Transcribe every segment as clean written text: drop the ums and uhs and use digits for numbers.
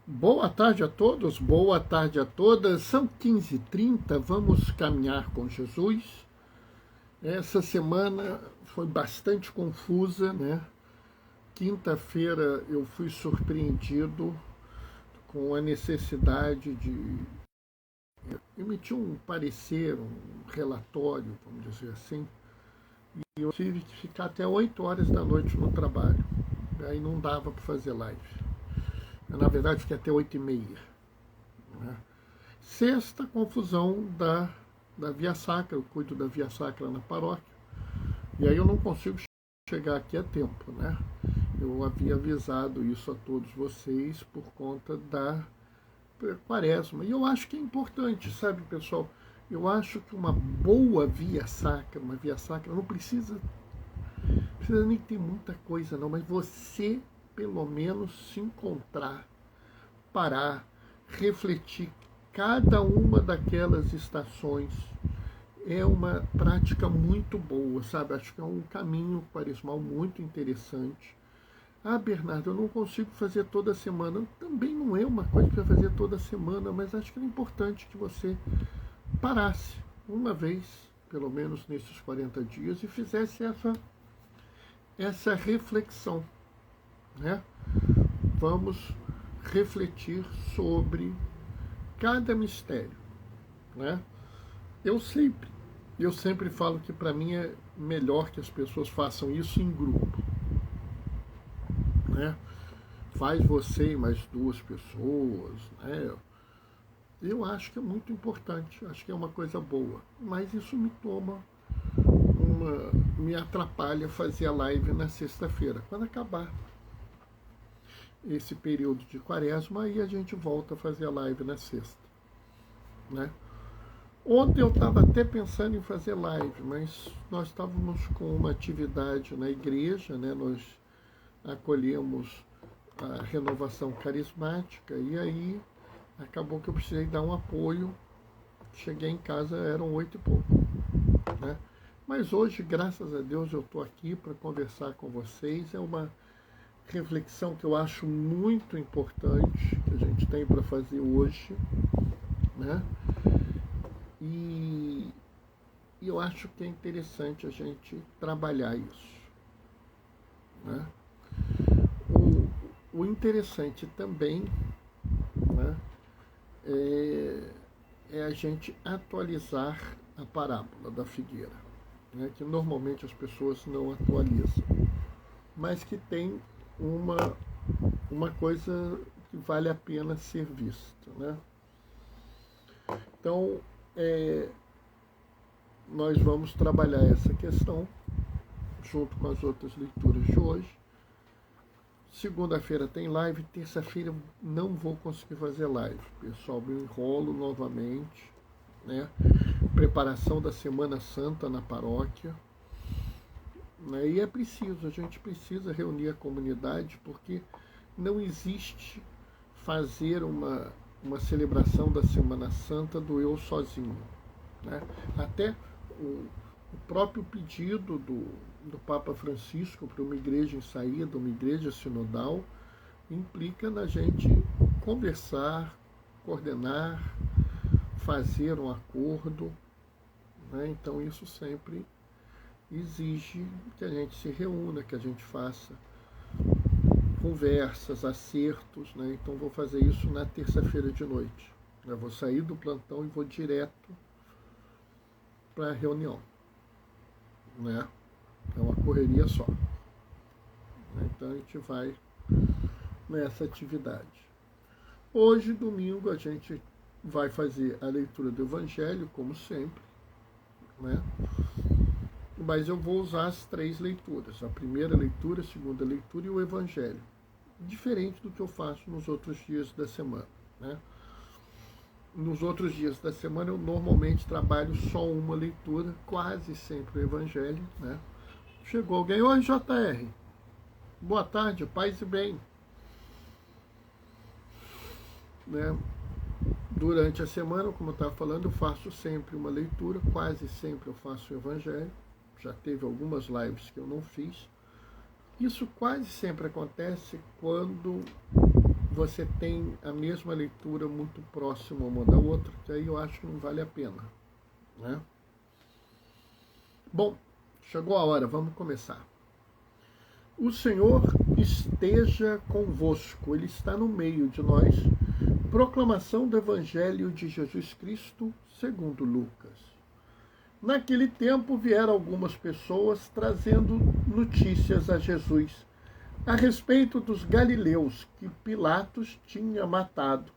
Boa tarde a todos, boa tarde a todas. São 15h30, vamos caminhar com Jesus. Essa semana foi bastante confusa, né? Quinta-feira eu fui surpreendido com a necessidade de emitir um parecer, um relatório, vamos dizer assim. E eu tive que ficar até 8 horas da noite no trabalho. Aí não dava para fazer live. Na verdade, fiquei até 8h30. Né? Sexta, confusão da Via Sacra. Eu cuido da Via Sacra na paróquia. E aí eu não consigo chegar aqui a tempo. Né? Eu havia avisado isso a todos vocês por conta da Quaresma. E eu acho que é importante, sabe, pessoal? Eu acho que uma boa Via Sacra, uma Via Sacra, não precisa nem ter muita coisa, não, mas você pelo menos se encontrar, parar, refletir cada uma daquelas estações é uma prática muito boa, sabe? Acho que é um caminho quaresmal muito interessante. Ah, Bernardo, eu não consigo fazer toda semana. Também não é uma coisa para fazer toda semana, mas acho que é importante que você parasse uma vez, pelo menos nesses 40 dias, e fizesse essa reflexão. Né? Vamos refletir sobre cada mistério. Né? Eu sempre falo que para mim é melhor que as pessoas façam isso em grupo. Né? Faz você e mais duas pessoas. Né? Eu acho que é muito importante, acho que é uma coisa boa. Mas isso me atrapalha fazer a live na sexta-feira. Quando acabar esse período de Quaresma, aí a gente volta a fazer a live na sexta. Né? Ontem eu estava até pensando em fazer live, mas nós estávamos com uma atividade na igreja, né? Nós acolhemos a renovação carismática e aí acabou que eu precisei dar um apoio. Cheguei em casa, eram 8h pouco. Né? Mas hoje, graças a Deus, eu estou aqui para conversar com vocês. É uma reflexão que eu acho muito importante, que a gente tem para fazer hoje. Né? E eu acho que é interessante a gente trabalhar isso. Né? O interessante também, né, é a gente atualizar a parábola da figueira, né, que normalmente as pessoas não atualizam, mas que tem uma coisa que vale a pena ser vista. Né? Então, nós vamos trabalhar essa questão junto com as outras leituras de hoje. Segunda-feira tem live, terça-feira eu não vou conseguir fazer live. Pessoal, me enrolo novamente. Né? Preparação da Semana Santa na paróquia. Né? E a gente precisa reunir a comunidade, porque não existe fazer uma celebração da Semana Santa do eu sozinho. Né? Até o próprio pedido do Papa Francisco para uma igreja em saída, uma igreja sinodal, implica na gente conversar, coordenar, fazer um acordo. Né? Então isso sempre exige que a gente se reúna, que a gente faça conversas, acertos. Né? Então vou fazer isso na terça-feira de noite. Eu vou sair do plantão e vou direto para a reunião. Né? É uma correria só. Então a gente vai nessa atividade. Hoje, domingo, a gente vai fazer a leitura do Evangelho, como sempre. Né? Mas eu vou usar as 3 leituras. A primeira leitura, a segunda leitura e o Evangelho. Diferente do que eu faço nos outros dias da semana. Né? Nos outros dias da semana eu normalmente trabalho só uma leitura, quase sempre o Evangelho. Né? Chegou alguém, oi JR, boa tarde, paz e bem. Né? Durante a semana, como eu estava falando, eu faço sempre uma leitura, quase sempre eu faço o Evangelho. Já teve algumas lives que eu não fiz. Isso quase sempre acontece quando você tem a mesma leitura muito próxima uma da outra, que aí eu acho que não vale a pena, né? Bom, chegou a hora, vamos começar. O Senhor esteja convosco, Ele está no meio de nós. Proclamação do Evangelho de Jesus Cristo segundo Lucas. Naquele tempo vieram algumas pessoas trazendo notícias a Jesus a respeito dos galileus que Pilatos tinha matado,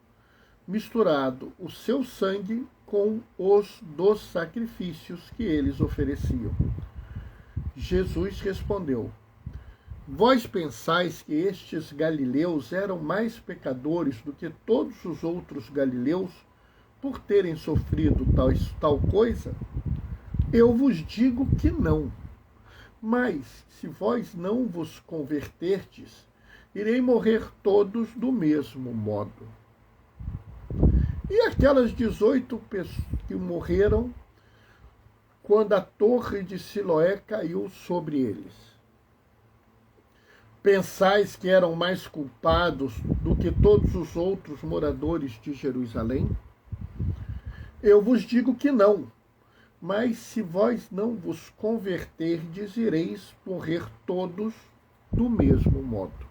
misturado o seu sangue com os dos sacrifícios que eles ofereciam. Jesus respondeu: Vós pensais que estes galileus eram mais pecadores do que todos os outros galileus por terem sofrido tal coisa? Eu vos digo que não. Mas, se vós não vos converterdes, irei morrer todos do mesmo modo. E aquelas 18 pessoas que morreram quando a torre de Siloé caiu sobre eles? Pensais que eram mais culpados do que todos os outros moradores de Jerusalém? Eu vos digo que não. Mas se vós não vos converterdes, ireis morrer todos do mesmo modo.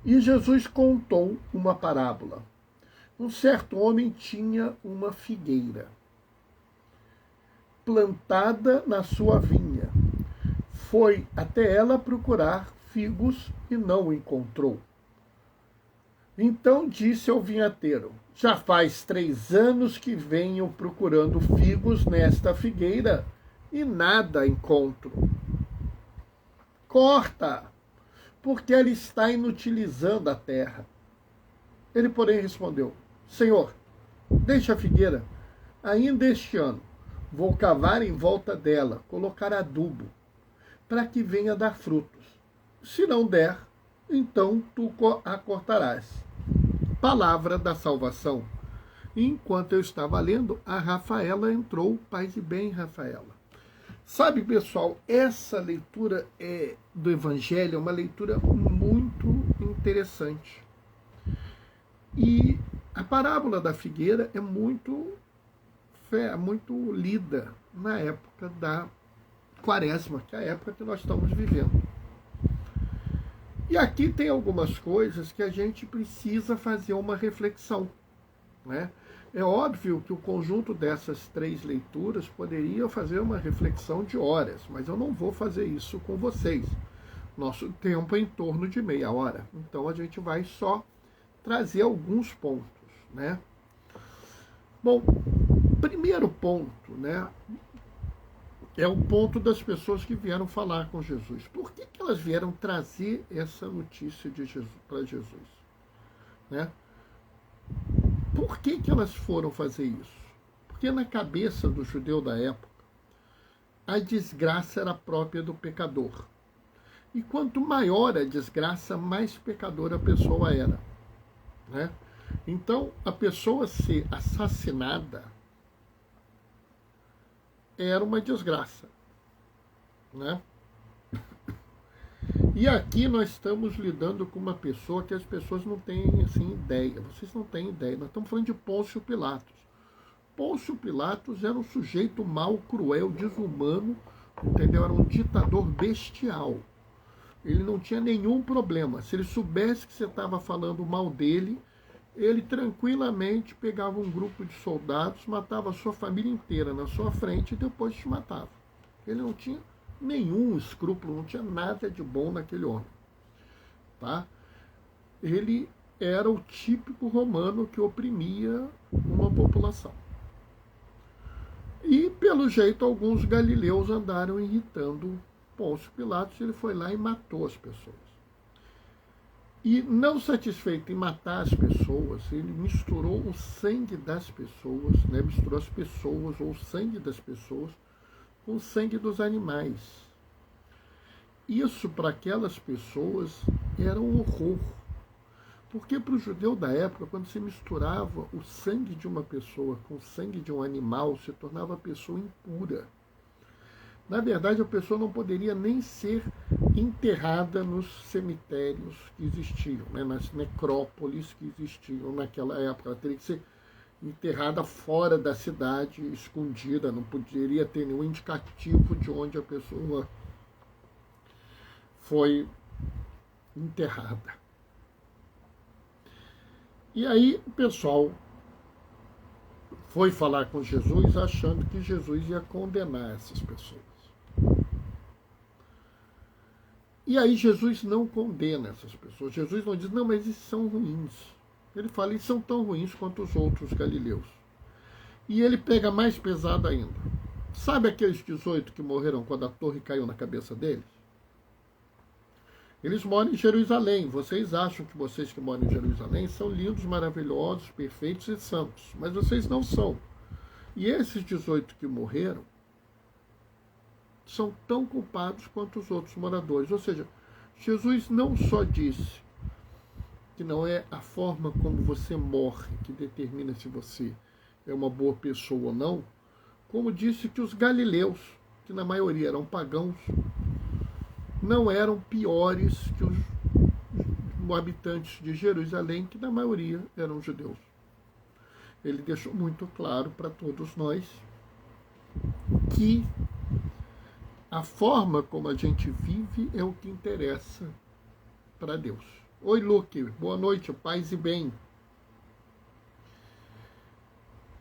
E Jesus contou uma parábola. Um certo homem tinha uma figueira plantada na sua vinha. Foi até ela procurar figos e não encontrou. Então disse ao vinhateiro: Já faz 3 anos que venho procurando figos nesta figueira e nada encontro. Corta, porque ela está inutilizando a terra. Ele, porém, respondeu: Senhor, deixa a figueira. Ainda este ano vou cavar em volta dela, colocar adubo, para que venha dar frutos. Se não der, então tu a cortarás. Palavra da salvação. Enquanto eu estava lendo, a Rafaela entrou. Paz e bem, Rafaela. Sabe, pessoal, essa leitura do Evangelho é uma leitura muito interessante. E a parábola da figueira é muito lida na época da Quaresma, que é a época que nós estamos vivendo. E aqui tem algumas coisas que a gente precisa fazer uma reflexão, né? É óbvio que o conjunto dessas 3 leituras poderia fazer uma reflexão de horas, mas eu não vou fazer isso com vocês. Nosso tempo é em torno de meia hora, então a gente vai só trazer alguns pontos, né? Bom, primeiro ponto, né? É o ponto das pessoas que vieram falar com Jesus. Por que elas vieram trazer essa notícia de Jesus para Jesus? Né? Por que elas foram fazer isso? Porque na cabeça do judeu da época, a desgraça era própria do pecador. E quanto maior a desgraça, mais pecadora a pessoa era. Né? Então, a pessoa ser assassinada era uma desgraça, né? E aqui nós estamos lidando com uma pessoa que as pessoas não têm assim ideia. Vocês não têm ideia. Nós estamos falando de Pôncio Pilatos. Pôncio Pilatos era um sujeito mau, cruel, desumano, entendeu? Era um ditador bestial. Ele não tinha nenhum problema. Se ele soubesse que você estava falando mal dele, ele tranquilamente pegava um grupo de soldados, matava a sua família inteira na sua frente e depois te matava. Ele não tinha nenhum escrúpulo, não tinha nada de bom naquele homem. Tá? Ele era o típico romano que oprimia uma população. E, pelo jeito, alguns galileus andaram irritando Pôncio Pilatos, ele foi lá e matou as pessoas. E, não satisfeito em matar as pessoas, ele misturou o sangue das pessoas, né? Misturou as pessoas, ou o sangue das pessoas, com o sangue dos animais. Isso, para aquelas pessoas, era um horror. Porque para o judeu da época, quando se misturava o sangue de uma pessoa com o sangue de um animal, se tornava a pessoa impura. Na verdade, a pessoa não poderia nem ser enterrada nos cemitérios que existiam, né, nas necrópolis que existiam naquela época. Ela teria que ser enterrada fora da cidade, escondida, não poderia ter nenhum indicativo de onde a pessoa foi enterrada. E aí o pessoal foi falar com Jesus achando que Jesus ia condenar essas pessoas. E aí Jesus não condena essas pessoas. Jesus não diz, não, mas esses são ruins. Ele fala, eles são tão ruins quanto os outros galileus. E ele pega mais pesado ainda. Sabe aqueles 18 que morreram quando a torre caiu na cabeça deles? Eles moram em Jerusalém. Vocês acham que vocês que moram em Jerusalém são lindos, maravilhosos, perfeitos e santos. Mas vocês não são. E esses 18 que morreram são tão culpados quanto os outros moradores. Ou seja, Jesus não só disse que não é a forma como você morre que determina se você é uma boa pessoa ou não, como disse que os galileus, que na maioria eram pagãos, não eram piores que os habitantes de Jerusalém, que na maioria eram judeus. Ele deixou muito claro para todos nós que a forma como a gente vive é o que interessa para Deus. Oi, Luke, boa noite, paz e bem.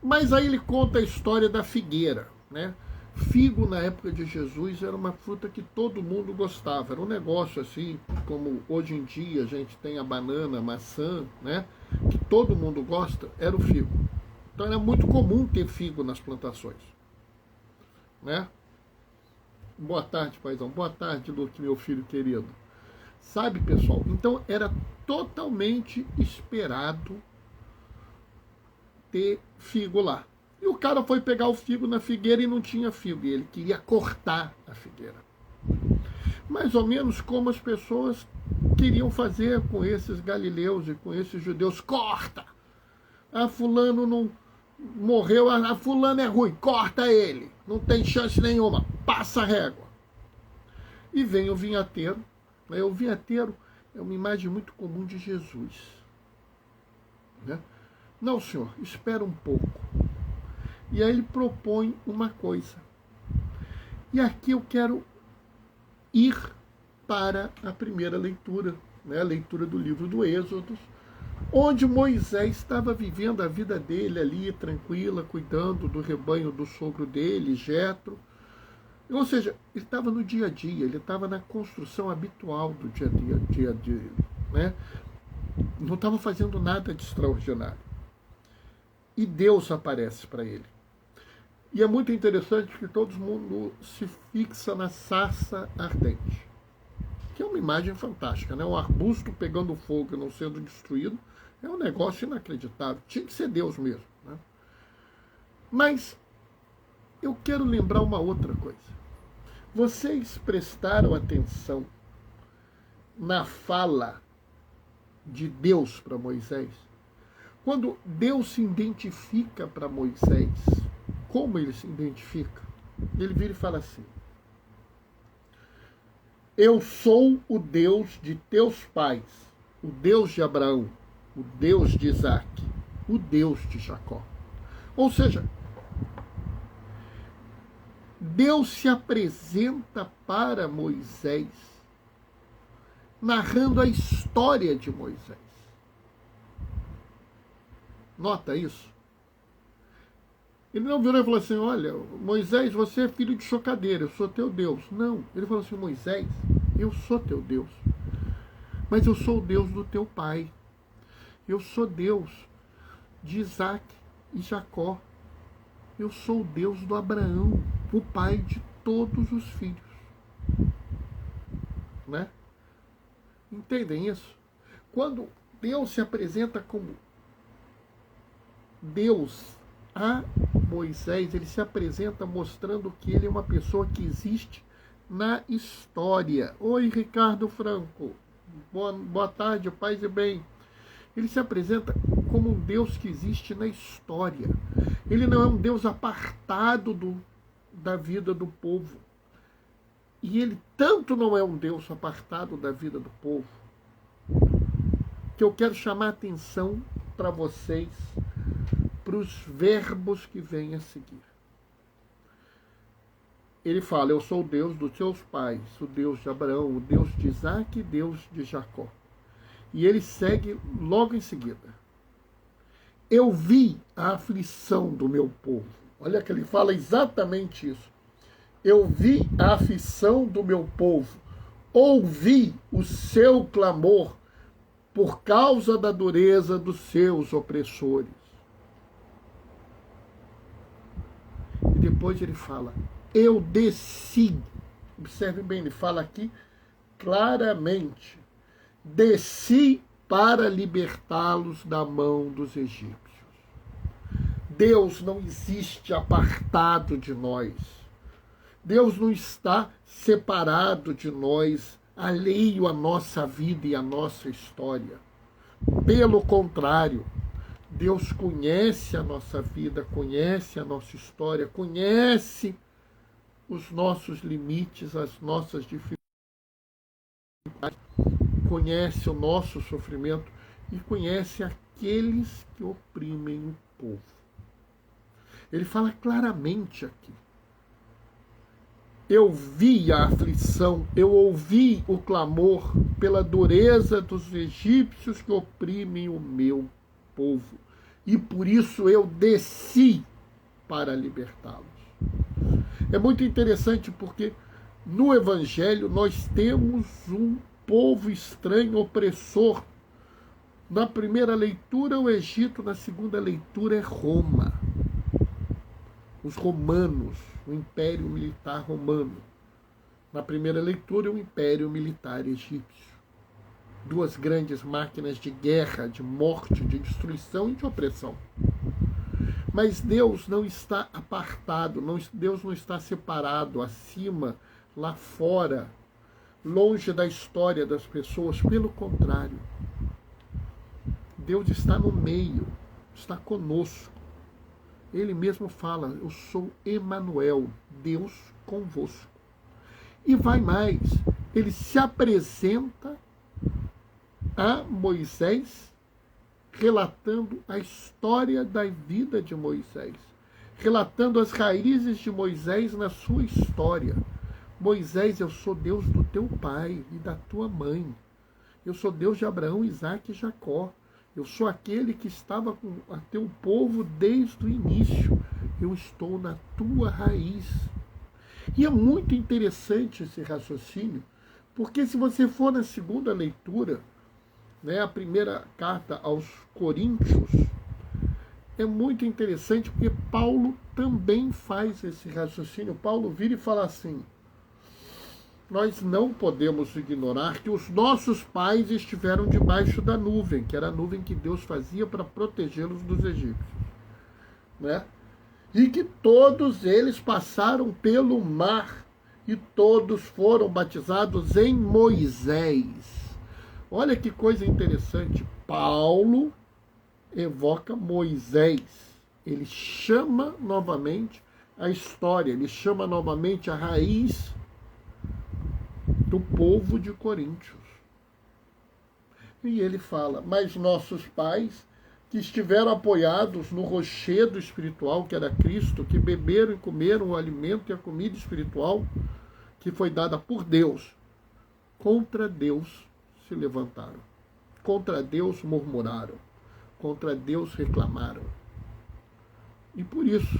Mas aí ele conta a história da figueira, né? Figo, na época de Jesus, era uma fruta que todo mundo gostava. Era um negócio assim, como hoje em dia a gente tem a banana, a maçã, né? Que todo mundo gosta, era o figo. Então era muito comum ter figo nas plantações, né? Boa tarde, paizão. Boa tarde, Luke, meu filho querido. Sabe, pessoal? Então era totalmente esperado ter figo lá. E o cara foi pegar o figo na figueira e não tinha figo. E ele queria cortar a figueira. Mais ou menos como as pessoas queriam fazer com esses galileus e com esses judeus. Corta! Ah, fulano não morreu, ah, fulano é ruim, corta ele. Não tem chance nenhuma, passa a régua. E vem o vinhateiro. O vinhateiro é uma imagem muito comum de Jesus, né? Não, senhor, espera um pouco. E aí ele propõe uma coisa. E aqui eu quero ir para a primeira leitura, né? A leitura do livro do Êxodo, onde Moisés estava vivendo a vida dele ali, tranquila, cuidando do rebanho do sogro dele, Jetro. Ou seja, ele estava no dia a dia, ele estava na construção habitual do dia a dia, né? Não estava fazendo nada de extraordinário. E Deus aparece para ele. E é muito interessante que todo mundo se fixa na sarça ardente, que é uma imagem fantástica, né? Um arbusto pegando fogo e não sendo destruído é um negócio inacreditável. Tinha que ser Deus mesmo, né? Mas eu quero lembrar uma outra coisa. Vocês prestaram atenção na fala de Deus para Moisés? Quando Deus se identifica para Moisés, como ele se identifica? Ele vira e fala assim: eu sou o Deus de teus pais, o Deus de Abraão, o Deus de Isaac, o Deus de Jacó. Ou seja, Deus se apresenta para Moisés, narrando a história de Moisés. Nota isso? Ele não virou e falou assim: olha, Moisés, você é filho de chocadeira, eu sou teu Deus. Não, ele falou assim: Moisés, eu sou teu Deus, mas eu sou o Deus do teu pai. Eu sou Deus de Isaac e Jacó. Eu sou o Deus do Abraão, o pai de todos os filhos. Né? Entendem isso? Quando Deus se apresenta como Deus a Moisés, ele se apresenta mostrando que ele é uma pessoa que existe na história. Oi, Ricardo Franco. Boa tarde, paz e bem. Ele se apresenta como um Deus que existe na história. Ele não é um Deus apartado da vida do povo. E ele tanto não é um Deus apartado da vida do povo, que eu quero chamar a atenção para vocês, para os verbos que vêm a seguir. Ele fala: eu sou o Deus dos seus pais, o Deus de Abraão, o Deus de Isaac e Deus de Jacó. E ele segue logo em seguida: eu vi a aflição do meu povo. Olha que ele fala exatamente isso. Eu vi a aflição do meu povo, ouvi o seu clamor por causa da dureza dos seus opressores. E depois ele fala: eu desci. Observe bem, ele fala aqui claramente: desci para libertá-los da mão dos egípcios. Deus não existe apartado de nós. Deus não está separado de nós, alheio à nossa vida e à nossa história. Pelo contrário, Deus conhece a nossa vida, conhece a nossa história, conhece os nossos limites, as nossas dificuldades, conhece o nosso sofrimento e conhece aqueles que oprimem o povo. Ele fala claramente aqui: eu vi a aflição, eu ouvi o clamor pela dureza dos egípcios que oprimem o meu povo, e por isso eu desci para libertá-los. É muito interessante porque no Evangelho nós temos um povo estranho, opressor. Na primeira leitura, o Egito; na segunda leitura, é Roma. Os romanos, o Império Militar Romano. Na primeira leitura, o Império Militar Egípcio. Duas grandes máquinas de guerra, de morte, de destruição e de opressão. Mas Deus não está apartado, Deus não está separado, acima, lá fora, longe da história das pessoas. Pelo contrário, Deus está no meio, está conosco. Ele mesmo fala: eu sou Emanuel, Deus convosco. E vai mais, ele se apresenta a Moisés, relatando a história da vida de Moisés, relatando as raízes de Moisés na sua história. Moisés, eu sou Deus do teu pai e da tua mãe. Eu sou Deus de Abraão, Isaac e Jacó. Eu sou aquele que estava com o teu povo desde o início. Eu estou na tua raiz. E é muito interessante esse raciocínio, porque se você for na segunda leitura, né, a primeira carta aos Coríntios, é muito interessante porque Paulo também faz esse raciocínio. Paulo vira e fala assim: nós não podemos ignorar que os nossos pais estiveram debaixo da nuvem, que era a nuvem que Deus fazia para protegê-los dos egípcios, né? E que todos eles passaram pelo mar e todos foram batizados em Moisés. Olha que coisa interessante. Paulo evoca Moisés. Ele chama novamente a história, ele chama novamente a raiz do povo de Coríntios. E ele fala: mas nossos pais, que estiveram apoiados no rochedo espiritual, que era Cristo, que beberam e comeram o alimento e a comida espiritual que foi dada por Deus, contra Deus se levantaram, contra Deus murmuraram, contra Deus reclamaram. E por isso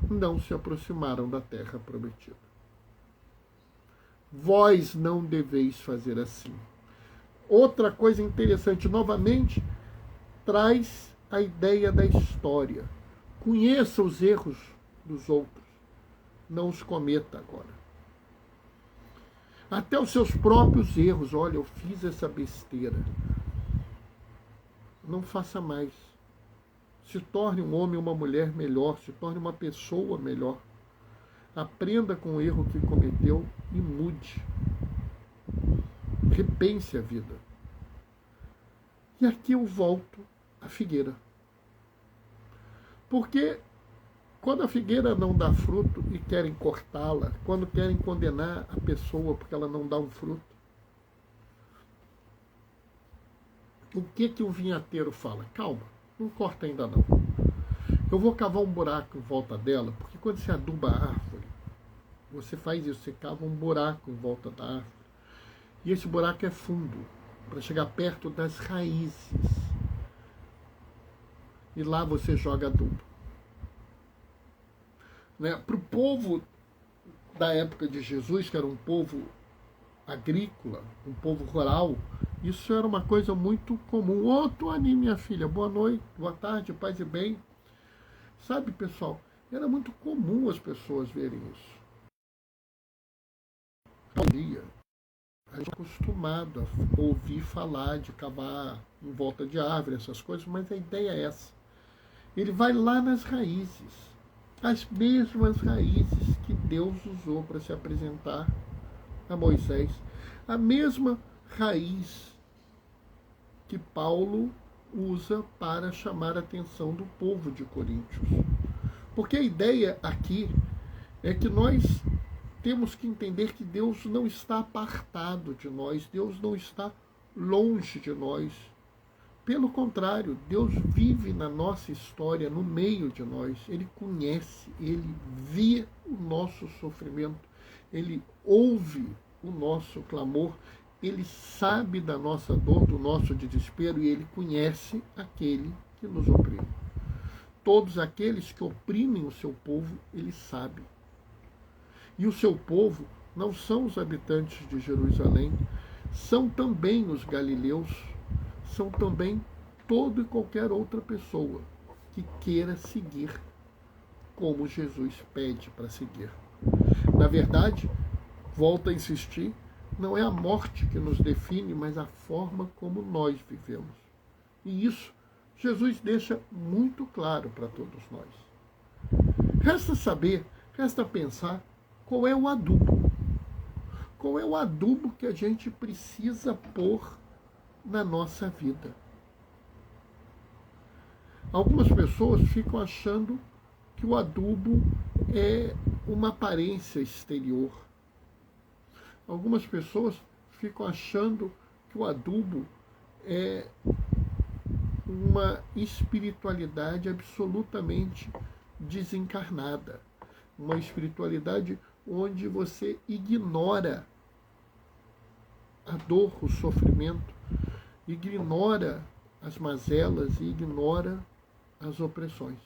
não se aproximaram da terra prometida. Vós não deveis fazer assim. Outra coisa interessante, novamente, traz a ideia da história. Conheça os erros dos outros. Não os cometa agora. Até os seus próprios erros. Olha, eu fiz essa besteira. Não faça mais. Se torne um homem ou uma mulher melhor. Se torne uma pessoa melhor. Aprenda com o erro que cometeu e mude. Repense a vida. E aqui eu volto à figueira. Porque Quando a figueira não dá fruto e querem cortá-la, quando querem condenar a pessoa porque ela não dá um fruto, o que o vinhateiro fala? Calma, não corta ainda não. Eu vou cavar um buraco em volta dela, porque quando você aduba a árvore, você faz isso, você cava um buraco em volta da árvore. E esse buraco é fundo, para chegar perto das raízes. E lá você joga adubo. Né? Para o povo da época de Jesus, que era um povo agrícola, um povo rural, isso era uma coisa muito comum. Ô, Tuani, minha filha, boa noite, boa tarde, paz e bem. Sabe, pessoal, era muito comum as pessoas verem isso. Um dia, a gente é acostumado a ouvir falar de cavar em volta de árvore, essas coisas, mas a ideia é essa. Ele vai lá nas raízes, as mesmas raízes que Deus usou para se apresentar a Moisés, a mesma raiz que Paulo usa para chamar a atenção do povo de Coríntios. Porque a ideia aqui é que nós temos que entender que Deus não está apartado de nós, Deus não está longe de nós. Pelo contrário, Deus vive na nossa história, no meio de nós. Ele conhece, Ele vê o nosso sofrimento, Ele ouve o nosso clamor, Ele sabe da nossa dor, do nosso desespero, e Ele conhece aquele que nos oprime. Todos aqueles que oprimem o seu povo, Ele sabe. E o seu povo não são os habitantes de Jerusalém, são também os galileus, são também toda e qualquer outra pessoa que queira seguir como Jesus pede para seguir. Na verdade, volto a insistir, não é a morte que nos define, mas a forma como nós vivemos. E isso Jesus deixa muito claro para todos nós. Resta saber, resta pensar qual é o adubo. Qual é o adubo que a gente precisa pôr na nossa vida? Algumas pessoas ficam achando que o adubo é uma aparência exterior. Algumas pessoas ficam achando que o adubo é uma espiritualidade absolutamente desencarnada. Uma espiritualidade onde você ignora a dor, o sofrimento, ignora as mazelas e ignora as opressões.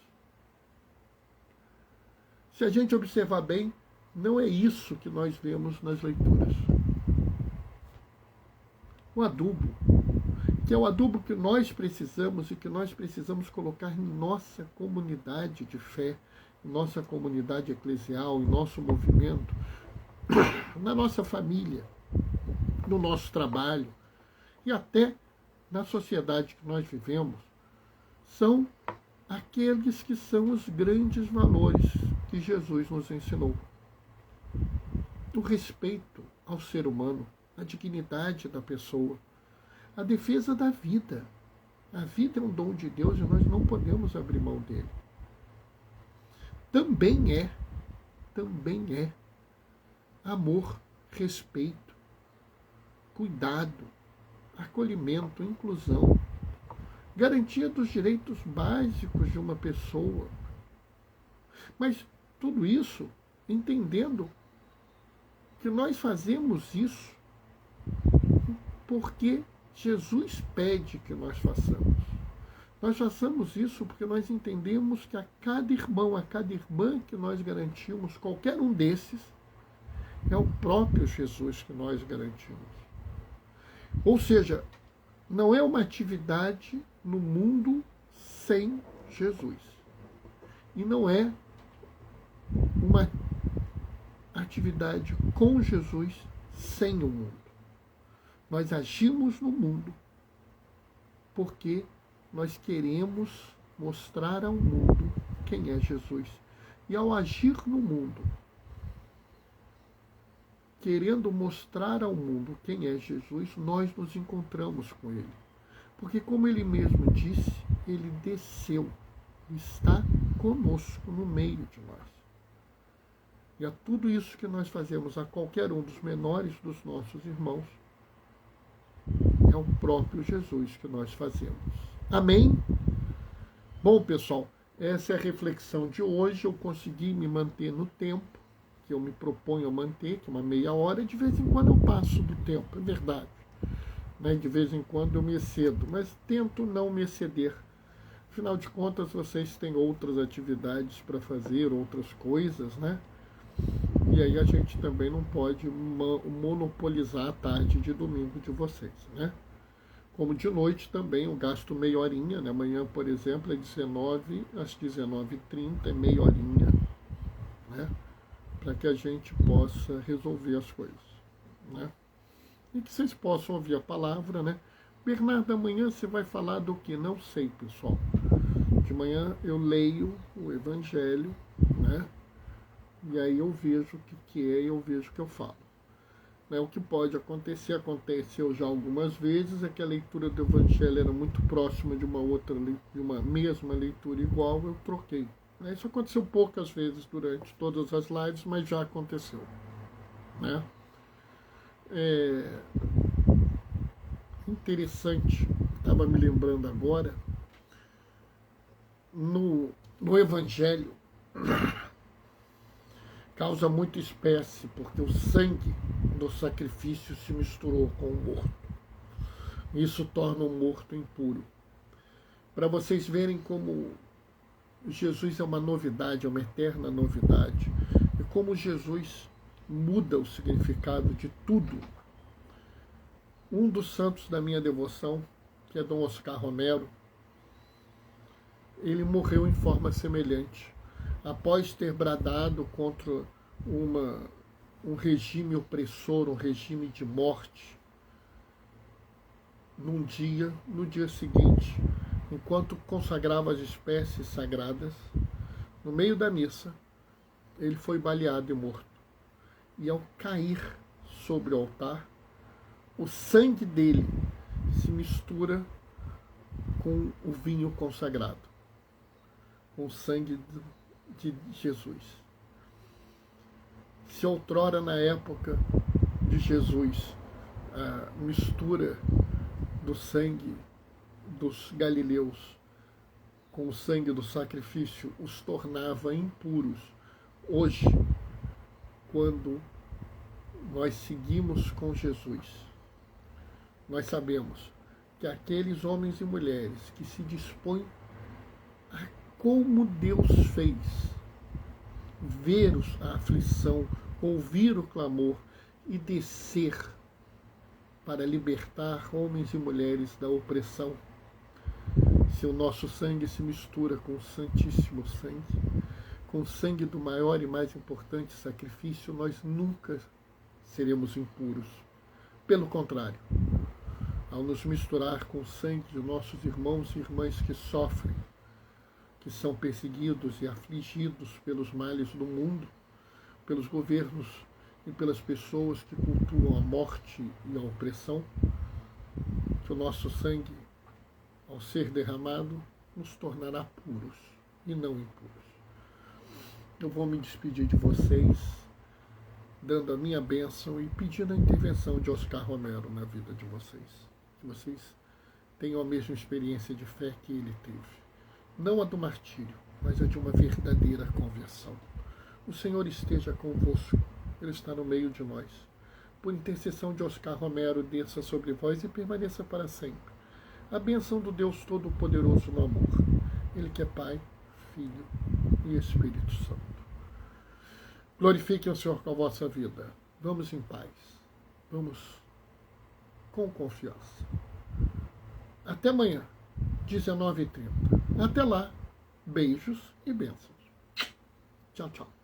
Se a gente observar bem, não é isso que nós vemos nas leituras. O adubo, que é o adubo que nós precisamos e que nós precisamos colocar em nossa comunidade de fé, em nossa comunidade eclesial, em nosso movimento, na nossa família, no nosso trabalho e até na sociedade que nós vivemos, são aqueles que são os grandes valores que Jesus nos ensinou. O respeito ao ser humano, a dignidade da pessoa, a defesa da vida. A vida é um dom de Deus e nós não podemos abrir mão dele. Também é amor, respeito, cuidado, acolhimento, inclusão, garantia dos direitos básicos de uma pessoa. Mas tudo isso entendendo que nós fazemos isso porque Jesus pede que nós façamos. Nós façamos isso porque nós entendemos que a cada irmão, a cada irmã que nós garantimos, qualquer um desses, é o próprio Jesus que nós garantimos. Ou seja, não é uma atividade no mundo sem Jesus. E não é uma atividade com Jesus sem o mundo. Nós agimos no mundo porque nós queremos mostrar ao mundo quem é Jesus. E ao agir no mundo, querendo mostrar ao mundo quem é Jesus, nós nos encontramos com ele. Porque, como ele mesmo disse, ele desceu, está conosco, no meio de nós. E a tudo isso que nós fazemos a qualquer um dos menores dos nossos irmãos, é o próprio Jesus que nós fazemos. Amém? Bom, pessoal, essa é a reflexão de hoje. Eu consegui me manter no tempo que eu me proponho a manter, que é uma meia hora. De vez em quando eu passo do tempo, é verdade. De vez em quando eu me excedo, mas tento não me exceder. Afinal de contas, vocês têm outras atividades para fazer, outras coisas, né? E aí a gente também não pode monopolizar a tarde de domingo de vocês, né? Como de noite também eu gasto meia horinha, né? Amanhã, por exemplo, é 19 às 19h30, é meia horinha, né? Para que a gente possa resolver as coisas, né? E que vocês possam ouvir a palavra, né? Bernardo, amanhã você vai falar do que? Não sei, pessoal. De manhã eu leio o Evangelho, né? E aí eu vejo o que é e eu vejo o que eu falo. O que pode acontecer, aconteceu já algumas vezes, é que a leitura do Evangelho era muito próxima de uma outra, de uma mesma leitura igual, eu troquei. Isso aconteceu poucas vezes durante todas as lives, mas já aconteceu, né? Interessante, estava me lembrando agora, no Evangelho, causa muita espécie, porque o sangue do sacrifício se misturou com o morto. Isso torna o morto impuro. Para vocês verem como Jesus é uma novidade, é uma eterna novidade, e como Jesus muda o significado de tudo. Um dos santos da minha devoção, que é Dom Oscar Romero, ele morreu em forma semelhante. Após ter bradado contra um regime opressor, um regime de morte, no dia seguinte, enquanto consagrava as espécies sagradas, no meio da missa, ele foi baleado e morto. E ao cair sobre o altar, o sangue dele se mistura com o vinho consagrado, com o sangue de Jesus. Se outrora, na época de Jesus, a mistura do sangue dos galileus com o sangue do sacrifício os tornava impuros, hoje, quando nós seguimos com Jesus, nós sabemos que aqueles homens e mulheres que se dispõem a, como Deus fez, ver a aflição, ouvir o clamor e descer para libertar homens e mulheres da opressão, se o nosso sangue se mistura com o santíssimo sangue, com o sangue do maior e mais importante sacrifício, nós nunca seremos impuros. Pelo contrário, ao nos misturar com o sangue de nossos irmãos e irmãs que sofrem, que são perseguidos e afligidos pelos males do mundo, pelos governos e pelas pessoas que cultuam a morte e a opressão, que o nosso sangue, ao ser derramado, nos tornará puros e não impuros. Eu vou me despedir de vocês, dando a minha bênção e pedindo a intervenção de Oscar Romero na vida de vocês. Que vocês tenham a mesma experiência de fé que ele teve. Não a do martírio, mas a de uma verdadeira conversão. O Senhor esteja convosco, Ele está no meio de nós. Por intercessão de Oscar Romero, desça sobre vós e permaneça para sempre. A bênção do Deus Todo-Poderoso no amor, Ele que é Pai, Filho e Espírito Santo. Glorifiquem o Senhor com a vossa vida. Vamos em paz. Vamos com confiança. Até amanhã, 19h30. Até lá, beijos e bênçãos. Tchau, tchau.